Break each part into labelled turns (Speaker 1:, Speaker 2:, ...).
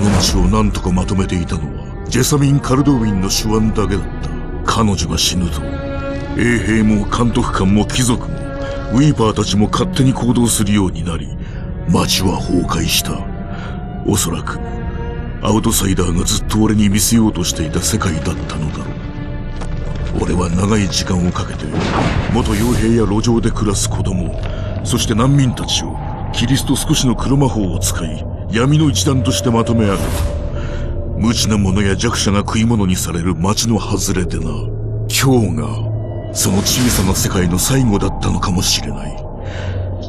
Speaker 1: の町を何とかまとめていたのはジェサミン・カルドウィンの手腕だけだった。彼女が死ぬと衛兵も監督官も貴族もウィーパーたちも勝手に行動するようになり、町は崩壊した。おそらくアウトサイダーがずっと俺に見せようとしていた世界だったのだろう。俺は長い時間をかけて元傭兵や路上で暮らす子供、そして難民たちをキリスト少しの黒魔法を使い闇の一団としてまとめ上げた。無知な者や弱者が食い物にされる町の外れでな。今日がその小さな世界の最後だったのかもしれない。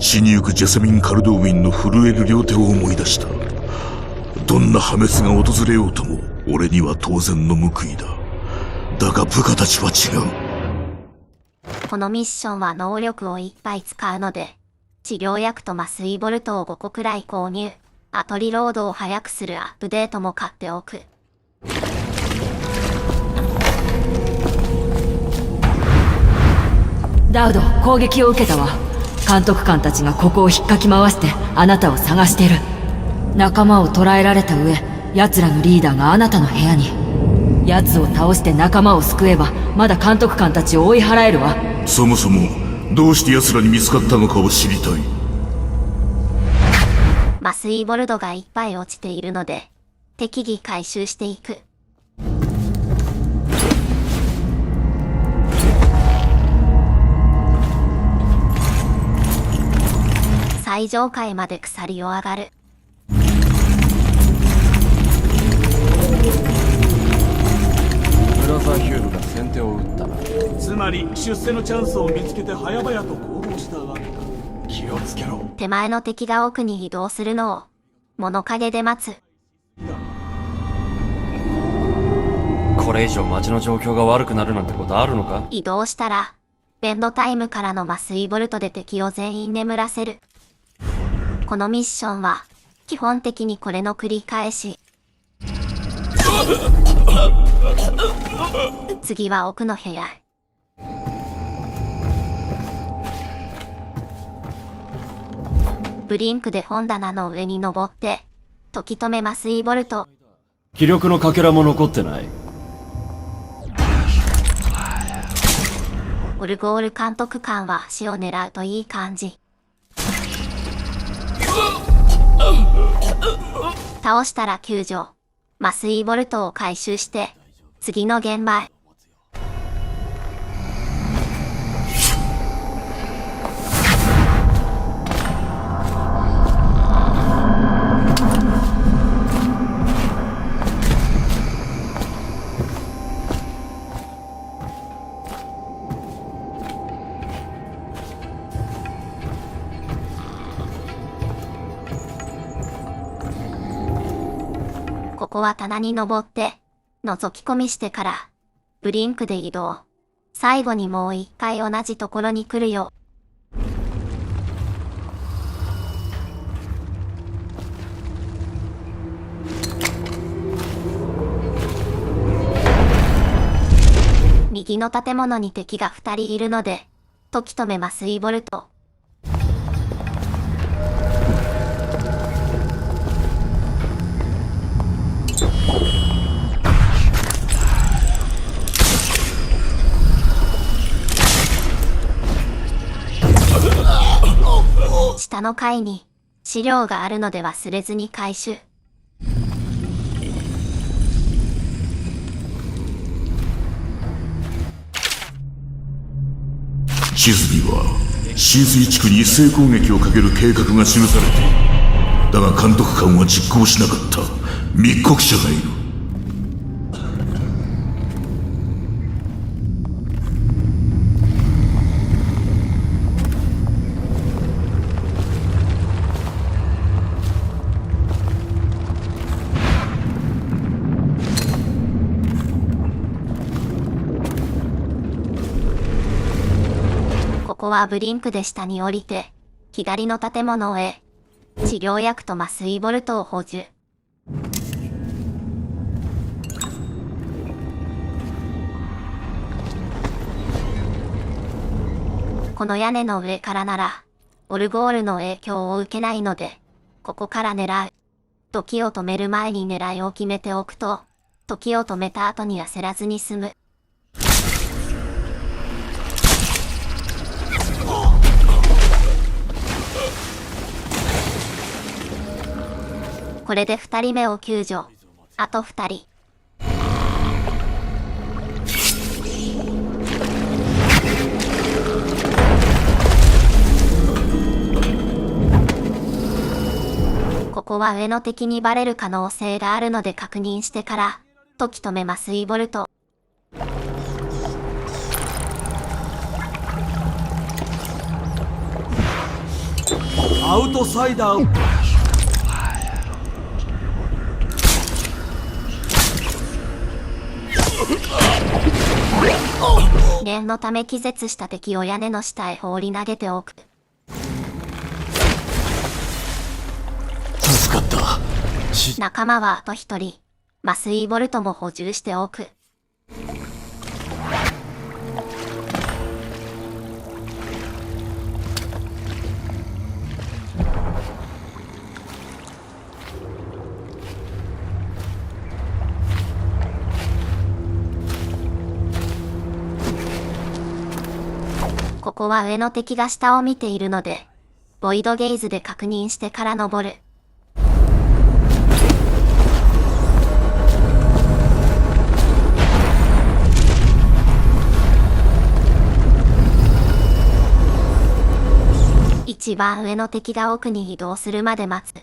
Speaker 1: 死にゆくジェサミン・カルドウィンの震える両手を思い出した。どんな破滅が訪れようとも俺には当然の報いだ。だが部下たちは違う。
Speaker 2: このミッションは能力をいっぱい使うので、治療薬と麻酔ボルトを5個くらい購入。あとリロードを早くするアップデートも買っておく。
Speaker 3: ダウド、攻撃を受けたわ。監督官たちがここを引っかき回してあなたを探している。仲間を捕らえられた上、奴らのリーダーがあなたの部屋に。奴を倒して仲間を救えばまだ監督官たちを追い払えるわ。
Speaker 1: そもそもどうして奴らに見つかったのかを知りたい。
Speaker 2: 麻酔ボルトがいっぱい落ちているので適宜回収していく。最上階まで鎖を上がる。
Speaker 4: ブラザーヒュールが先手を打ったな。
Speaker 5: つまり出世のチャンスを見つけて早々と行動したわけだ。気をつけろ。
Speaker 2: 手前の敵が奥に移動するのを物陰で待つ。
Speaker 4: これ以上街の状況が悪くなるなんてことあるのか？
Speaker 2: 移動したらベンドタイムからの麻酔ボルトで敵を全員眠らせる。このミッションは基本的にこれの繰り返し。次は奥の部屋。ブリンクで本棚の上に登って時止め麻酔ボルト。
Speaker 4: 気力のかけらも残ってない。
Speaker 2: オルゴール監督官は死を狙うといい感じ。倒したら救助。麻酔ボルトを回収して次の現場へ。ここは棚に登って覗き込みしてからブリンクで移動。最後にもう一回同じところに来るよ。右の建物に敵が2人いるので時止め麻酔ボルト。下の階に資料があるので忘れずに回収。
Speaker 1: 地図には浸水地区に一斉攻撃をかける計画が記されている。だが監督官は実行しなかった密告者がいる。
Speaker 2: ここはブリンクで下に降りて左の建物へ治療薬と麻酔ボルトを補充。この屋根の上からならオルゴールの影響を受けないのでここから狙う。時を止める前に狙いを決めておくと、時を止めた後に焦らずに済む。これで2人目を救助。あと2人。ここは上の敵にバレる可能性があるので確認してから、時止めますイボルト。
Speaker 5: アウトサイダー。
Speaker 2: 念のため気絶した敵を屋根の下へ放り投げておく。
Speaker 5: 助かった。
Speaker 2: 仲間はあと1人。麻酔ボルトも補充しておく。ここは上の敵が下を見ているので、ボイドゲイズで確認してから登る。一番上の敵が奥に移動するまで待つ。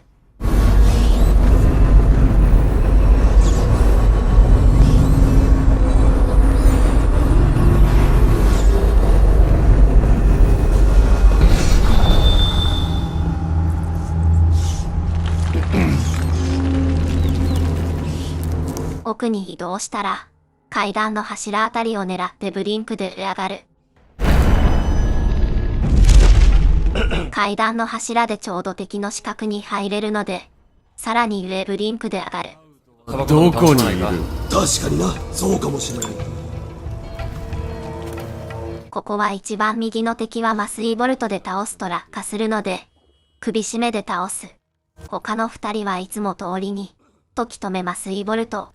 Speaker 2: 奥に移動したら、階段の柱あたりを狙ってブリンクで上がる。階段の柱でちょうど敵の死角に入れるので、さらに上ブリンクで上がる。
Speaker 4: どこにいる？
Speaker 5: 確かにな、そうかもしれない。
Speaker 2: ここは一番右の敵は麻酔ボルトで倒すと落下するので、首絞めで倒す。他の2人はいつも通りに、時止め麻酔ボルト。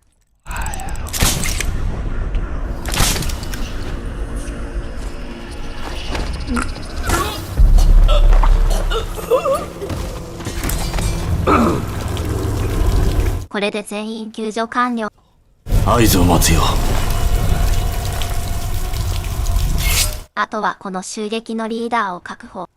Speaker 2: これで全員救助完了。
Speaker 5: 合図を待つよ。
Speaker 2: あとはこの襲撃のリーダーを確保。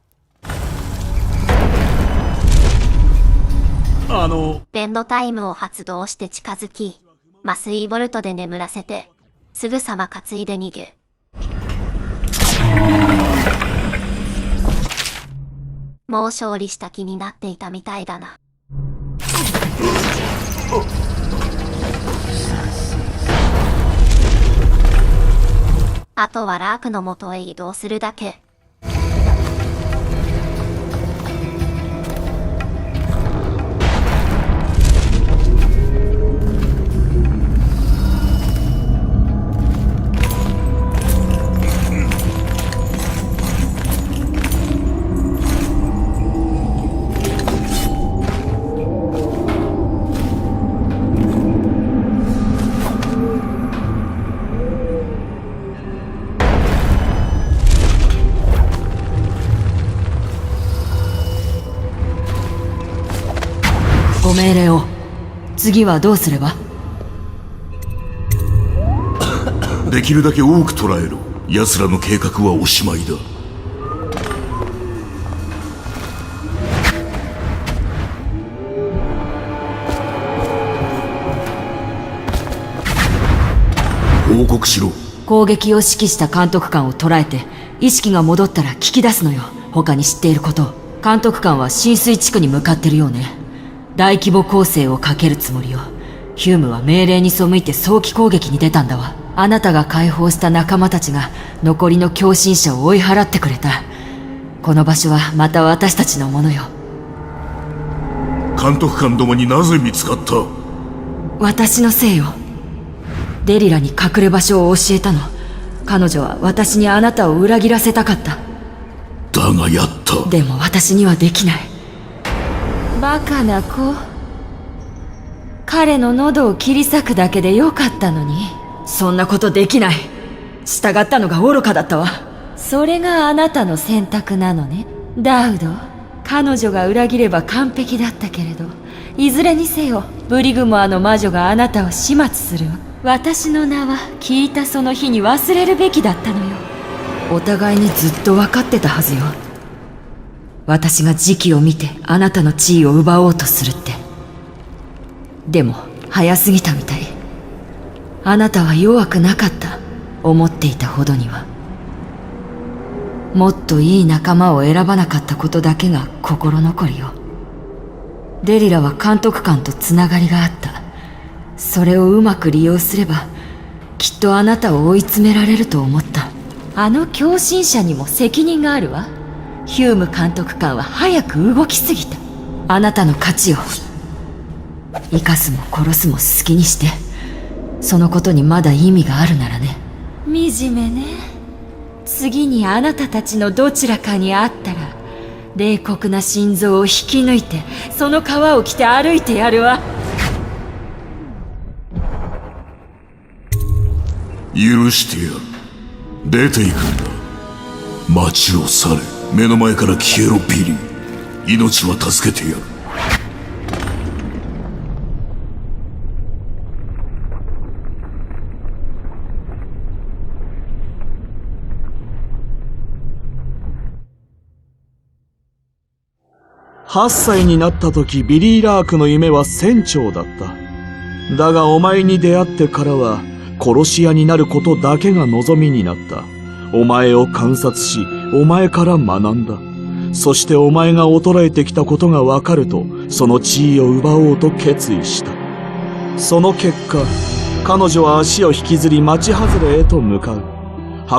Speaker 2: ベンドタイムを発動して近づき、麻酔ボルトで眠らせて、すぐさま担いで逃げ。もう勝利した気になっていたみたいだな。あとはラークの元へ移動するだけ。
Speaker 3: ご命令を。次はどうすれば？
Speaker 1: できるだけ多く捕らえろ。奴らの計画はおしまいだ。報告しろ。
Speaker 3: 攻撃を指揮した監督官を捕らえて、意識が戻ったら聞き出すのよ。他に知っていることを。監督官は浸水地区に向かってるようね。大規模攻勢をかけるつもりよ。ヒュームは命令に背いて早期攻撃に出たんだわ。あなたが解放した仲間たちが残りの狂信者を追い払ってくれた。この場所はまた私たちのものよ。
Speaker 1: 監督官どもになぜ見つかった？
Speaker 3: 私のせいよ。デリラに隠れ場所を教えたの。彼女は私にあなたを裏切らせたかった。
Speaker 1: だがやった。
Speaker 3: でも私にはできない。バカな子。彼の喉を切り裂くだけでよかったのに。そんなことできない。従ったのが愚かだったわ。それがあなたの選択なのね。ダウド、彼女が裏切れば完璧だったけれど、いずれにせよブリグモアの魔女があなたを始末するわ。私の名は聞いたその日に忘れるべきだったのよ。お互いにずっと分かってたはずよ。私が時期を見てあなたの地位を奪おうとするって。でも早すぎたみたい。あなたは弱くなかった。思っていたほどには。もっといい仲間を選ばなかったことだけが心残りよ。デリラは監督官とつながりがあった。それをうまく利用すればきっとあなたを追い詰められると思った。あの狂信者にも責任があるわ。ヒューム監督官は早く動きすぎた。あなたの勝ちを生かすも殺すも好きにして、そのことにまだ意味があるならね。惨めね。次にあなたたちのどちらかに会ったら冷酷な心臓を引き抜いてその皮を着て歩いてやるわ。
Speaker 1: 許してやる。出て行くんだ。町を去れ。目の前から消えろビリー。命は助けてやる。
Speaker 5: 8歳になった時、ビリー・ラークの夢は船長だった。だがお前に出会ってからは殺し屋になることだけが望みになった。お前を観察し、お前から学んだ。そしてお前が衰えてきたことがわかると、その地位を奪おうと決意した。その結果、彼女は足を引きずり町外れへと向かう。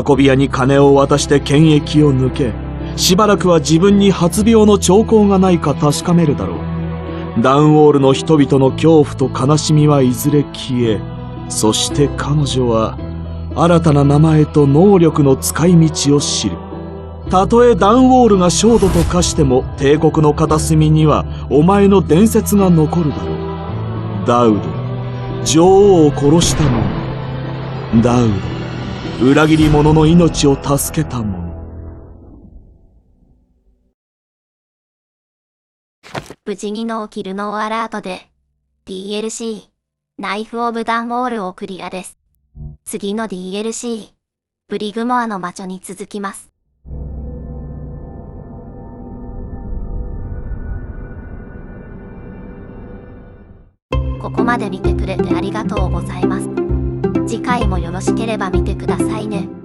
Speaker 5: 運び屋に金を渡して検疫を抜け、しばらくは自分に発病の兆候がないか確かめるだろう。ダウンウォールの人々の恐怖と悲しみはいずれ消え、そして彼女は新たな名前と能力の使い道を知る。たとえダウンウォールが焦土と化しても、帝国の片隅にはお前の伝説が残るだろう。ダウド、女王を殺した者。ダウド、裏切り者の命を助けた者。
Speaker 2: 無事にノーキルノーアラートで DLC ナイフ・オブ・ダンウォールをクリアです。次の DLC ブリグモアの魔女に続きます。ここまで見てくれてありがとうございます。次回もよろしければ見てくださいね。